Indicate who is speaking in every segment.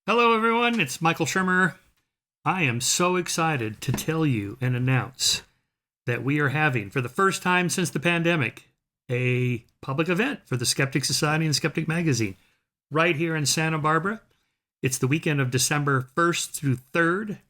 Speaker 1: Hello, everyone. It's Michael Shermer. I am so excited to tell you and announce that we are having, for the first time since the pandemic, a public event for the Skeptic Society and Skeptic Magazine right here in Santa Barbara. It's the weekend of December 1st through 3rd.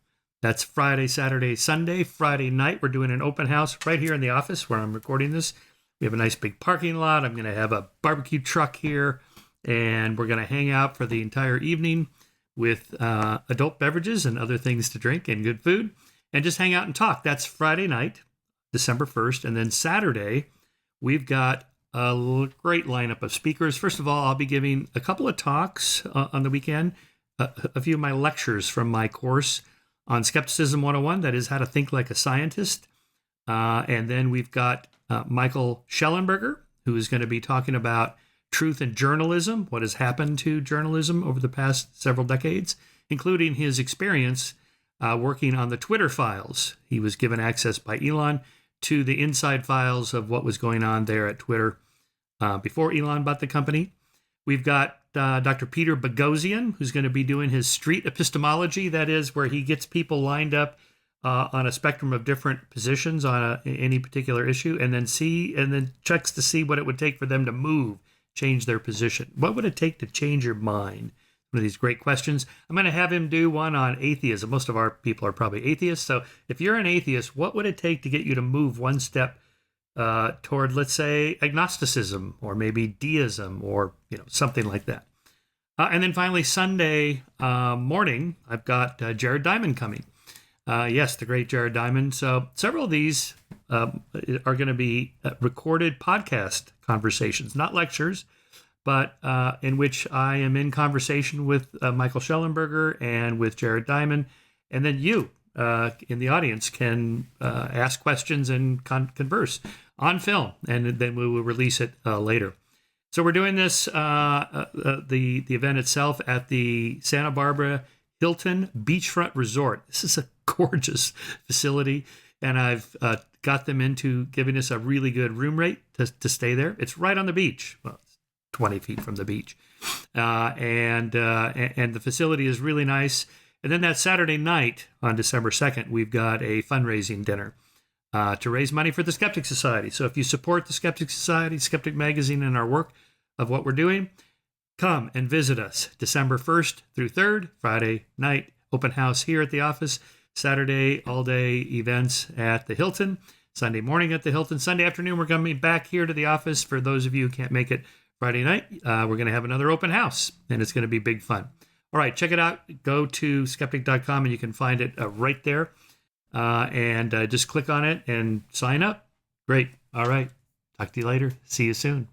Speaker 1: That's Friday, Saturday, Sunday. Friday night, we're doing an open house right here in the office where I'm recording this. We have a nice big parking lot. I'm going to have a barbecue truck here, and we're going to hang out for the entire evening with adult beverages and other things to drink and good food, and just hang out and talk. That's Friday night, December 1st. And then Saturday, we've got a great lineup of speakers. First of all, I'll be giving a couple of talks on the weekend, a few of my lectures from my course on Skepticism 101, that is how to think like a scientist. And then we've got Michael Shellenberger, who is going to be talking about truth in journalism, what has happened to journalism over the past several decades, including his experience working on the Twitter files. He was given access by Elon to the inside files of what was going on there at Twitter before Elon bought the company. We've got Dr. Peter Boghossian, who's going to be doing his street epistemology, that is, where he gets people lined up on a spectrum of different positions on any particular issue, and then checks to see what it would take for them to change their position. What would it take to change your mind? One of these great questions. I'm going to have him do one on atheism. Most of our people are probably atheists. So if you're an atheist, what would it take to get you to move one step toward, let's say, agnosticism or maybe deism or something like that? And then finally, Sunday morning, I've got Jared Diamond coming. Yes, the great Jared Diamond. So several of these are going to be recorded podcast conversations, not lectures, but in which I am in conversation with Michael Shellenberger and with Jared Diamond. And then you in the audience can ask questions and converse on film, and then we will release it later. So we're doing this, the event itself, at the Santa Barbara Hilton Beachfront Resort. This is a gorgeous facility, and I've got them into giving us a really good room rate to stay there. It's right on the beach. Well, it's 20 feet from the beach. And the facility is really nice. And then that Saturday night on December 2nd, we've got a fundraising dinner to raise money for the Skeptic Society. So if you support the Skeptic Society, Skeptic Magazine, and our work of what we're doing, come and visit us December 1st through 3rd, Friday night, open house here at the office, Saturday, all-day events at the Hilton, Sunday morning at the Hilton, Sunday afternoon, we're going to be back here to the office. For those of you who can't make it Friday night, we're going to have another open house, and it's going to be big fun. All right, check it out. Go to skeptic.com, and you can find it right there, and just click on it and sign up. Great. All right. Talk to you later. See you soon.